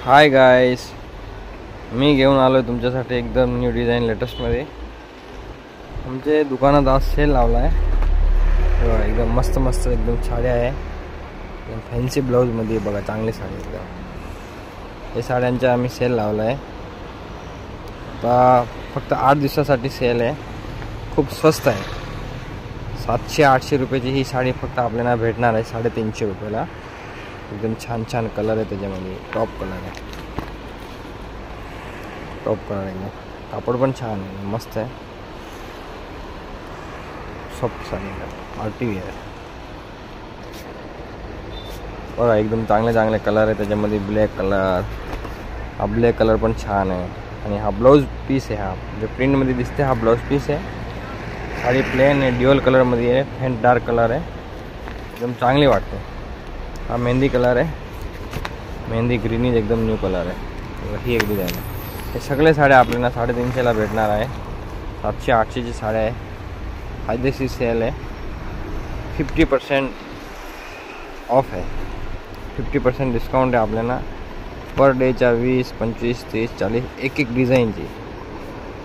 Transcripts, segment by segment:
Hi guys, मी घेऊन आलो आहे तुमच्यासाठी एकदम न्यू डिझाईन लेटेस्टमध्ये. आमच्या दुकानात आज सेल लावला आहे. एकदम मस्त मस्त एकदम साड्या आहे. एकदम फॅन्सी ब्लाऊजमध्ये बघा, चांगली साडी एकदम. हे साड्यांचा आम्ही सेल लावला आहे. आता फक्त 8 दिवसासाठी सेल आहे. खूप स्वस्त आहे. 700-800 रुपयाची ही साडी फक्त आपल्याला भेटणार आहे 350 रुपयाला. एकदम छान छान कलर आहे त्याच्यामध्ये. टॉप कलर आहे, टॉप कलर एकदम. कापड पण छान आहे, मस्त आहे. सॉफ्ट साडी आहे, पार्टी वेअर आहे. बघा एकदम चांगले चांगले कलर आहे त्याच्यामध्ये. ब्लॅक कलर, हा ब्लॅक कलर पण छान आहे. आणि हा ब्लाऊज पीस आहे. हा जो प्रिंटमध्ये दिसते हा ब्लाऊज पीस आहे. साडी प्लेन आहे, ड्युअल कलरमध्ये आहे. फेंट डार्क कलर आहे, एकदम चांगली वाटते. हा मेहंदी कलर आहे, मेहंदी ग्रीनीज एकदम न्यू कलर आहे. ही एक डिझाईन आहे. हे सगळे साड्या आपल्याला 350ला भेटणार आहे. 700-800ची साड्या आहे. फायदेशीर सेल आहे. 50% ऑफ आहे. 50% डिस्काउंट आहे आपल्याला. पर डेच्या 20, 25, 30, 40 एक डिझाईनची.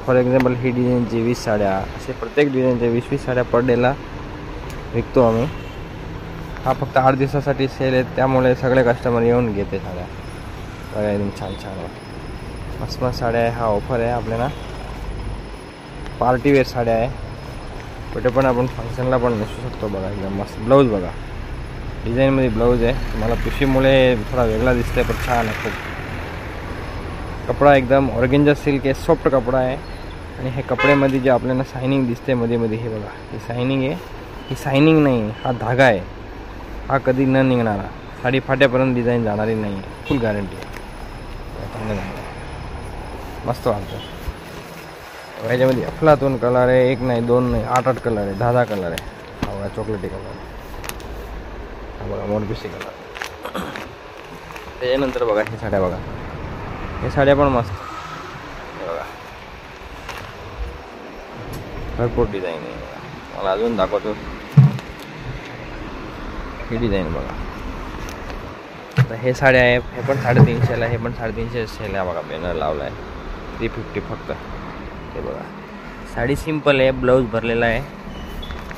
फॉर एक्झाम्पल ही डिझाईनची 20 साड्या, असे प्रत्येक डिझाईनच्या 20-20 साड्या पर डेला विकतो आम्ही. हा फक्त 8 दिवसासाठी सेल आहे, त्यामुळे सगळे कस्टमर येऊन घेते साड्या. बघा एकदम छान छान आहे, मस्त मस्त साड्या आहे. हा ऑफर आहे आपल्याला. पार्टीवेअर साड्या आहे, कुठे पण आपण फंक्शनला पण नेसू शकतो. बघा एकदम मस्त. ब्लाऊज बघा, डिझाईनमध्ये ब्लाऊज आहे. तुम्हाला पिशवीमुळे थोडा वेगळा दिसतंय, पण छान आहे खूप. कपडा एकदम ऑर्गेंजा सिल्क आहे, सॉफ्ट कपडा आहे. आणि हे कपड्यामध्ये जे आपल्याला शायनिंग दिसते मध्ये मध्ये, हे बघा ही शायनिंग आहे. ही शायनिंग नाही, हा धागा आहे. हा कधी न निघणारा, साडी फाट्यापर्यंत डिझाईन जाणारी नाही आहे. फुल गॅरंटी आहे. मस्त वाटतं. याच्यामध्ये अफलातून कलर आहे. एक नाही, दोन नाही, 8-8 कलर आहे. 10-10 कलर आहे. हा बघा चॉकलेटी कलर, हा बघा मोरपिसी कलर. त्याच्यानंतर बघा हे साड्या बघा, हे साड्या पण मस्त बघा. भरपूर डिझाईन आहे. मला अजून दाखवतो. ही डिझाईन बघा. आता हे साड्या आहे, हे पण 350ला, हे पण 350 सेल आहे. बघा बॅनर लावला आहे. 350 फक्त. हे बघा साडी सिंपल आहे, ब्लाऊज भरलेला आहे.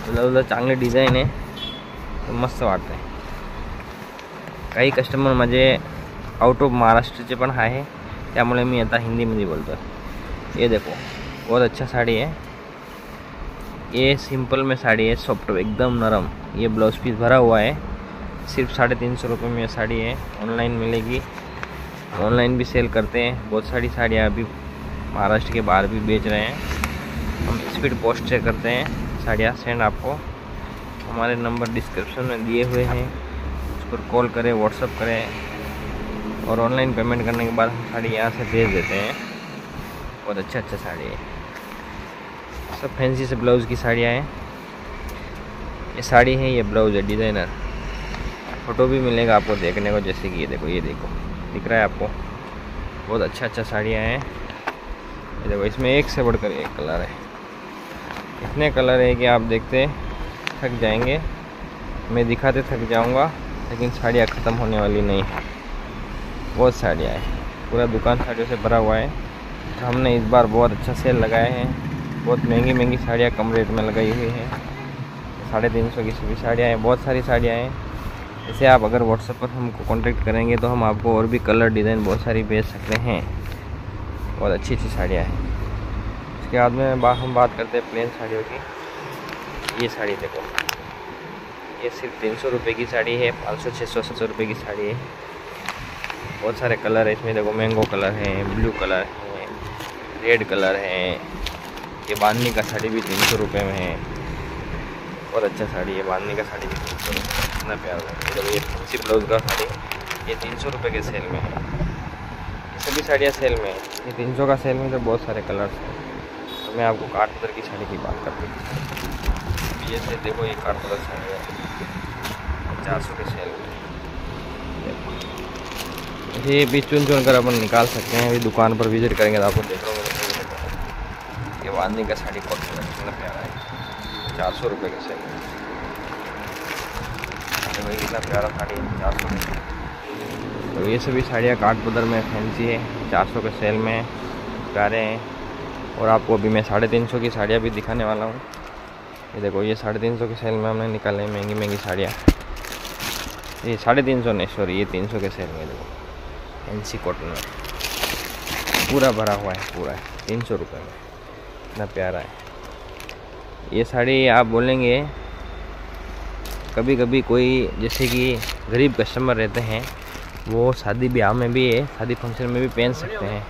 ब्लाऊजला चांगली डिझाईन आहे, मस्त वाटतं आहे. काही कस्टमर माझे आउट ऑफ महाराष्ट्रचे पण आहे, त्यामुळे मी आता हिंदीमध्ये बोलतो. ये देखो, बहुत अच्छा साड़ी है. ये सिंपल में साड़ी है, सॉफ्ट एकदम नरम. ये ब्लाउज पीस भरा हुआ है. सिर्फ 350 रुपये में साड़ी है. ऑनलाइन मिलेगी, ऑनलाइन भी सेल करते हैं. बहुत सारी साड़ियाँ अभी महाराष्ट्र के बाहर भी बेच रहे हैं. हम स्पीड पोस्ट से करते हैं साड़ियाँ सेंड आपको. हमारे नंबर डिस्क्रिप्शन में दिए हुए हैं, उस पर कॉल करें, व्हाट्सअप करें, और ऑनलाइन पेमेंट करने के बाद हम साड़ी यहाँ से भेज देते हैं. बहुत अच्छा साड़ी है. सब फैंसी से ब्लाउज़ की साड़ियाँ हैं. ये साड़ी है, ये ब्लाउज़ है डिज़ाइनर. फ़ोटो भी मिलेगा आपको देखने को, जैसे कि ये देखो दिख रहा है आपको. बहुत अच्छा साड़ियाँ हैं. ये देखो, इसमें एक से बढ़कर एक कलर है. इतने कलर है कि आप देखते थक जाएंगे. मैं दिखाते थक जाऊंगा, लेकिन साड़ियाँ ख़त्म होने वाली नहीं है. बहुत साड़ियाँ हैं, पूरा दुकान साड़ियों से भरा हुआ है. तो हमने इस बार बहुत अच्छा सेल लगाए हैं. बहुत महंगी साड़ियाँ कम रेट में लगाई हुई हैं. 350 की सभी साड़ियाँ हैं. बहुत सारी साड़ियाँ हैं. जैसे आप अगर व्हाट्सएप पर हमको कांटेक्ट करेंगे तो हम आपको और भी कलर डिज़ाइन बहुत सारी भेज सकते हैं. बहुत अच्छी साड़ियाँ हैं. इसके बाद में हम बात करते हैं प्लेन साड़ियों की. ये साड़ी देखो, ये सिर्फ 300 रुपये की साड़ी है. 500, 600, 700 रुपये की साड़ी है. बहुत सारे कलर है इसमें. देखो मैंगो कलर है, ब्लू कलर है, रेड कलर है. ये बांधनी का साड़ी भी 300 रुपये में है. बहुत अच्छा साड़ी है. बांधनी का साड़ी भी 300 रुपये. इतना प्यारा है. जब ये फैंसी ब्लाउज का साड़ी, ये 300 रुपये के सेल में है. ये सभी साड़ियाँ सेल में है. ये 300 का सेल में तो बहुत सारे कलर्स हैं. तो मैं आपको काठपदर की साड़ी की बात करती हूँ. ये से देखो, ये काठपदर साड़ी है 400 के सेल में. ये भी चुन कर अपन निकाल सकते हैं. अभी दुकान पर विजिट करेंगे तो आपको देख रहे हो. ये बांधनी का साड़ी कॉटन कितना प्यारा है. 400 रुपये के सेल में. भाई कितना प्यारा साड़ी है, 400 रुपये. तो ये सभी साड़ियाँ काठपदर में फैंसी है, 400 के सेल में प्यारे हैं। और आपको अभी मैं 350 की साड़ियाँ भी दिखाने वाला हूँ। ये देखो, ये 350 के सेल में हमने निकाले महंगी महंगी साड़ियाँ। ये 350 नहीं, सॉरी, ये 300 के सेल में। देखो फैंसी कॉटन में पूरा भरा हुआ है, पूरा 300 रुपये में, इतना प्यारा है। ये साड़ी आप बोलेंगे कभी कभी कोई जैसे कि गरीब कस्टमर रहते हैं, वो शादी ब्याह में भी है, शादी फंक्शन में भी पहन सकते हैं।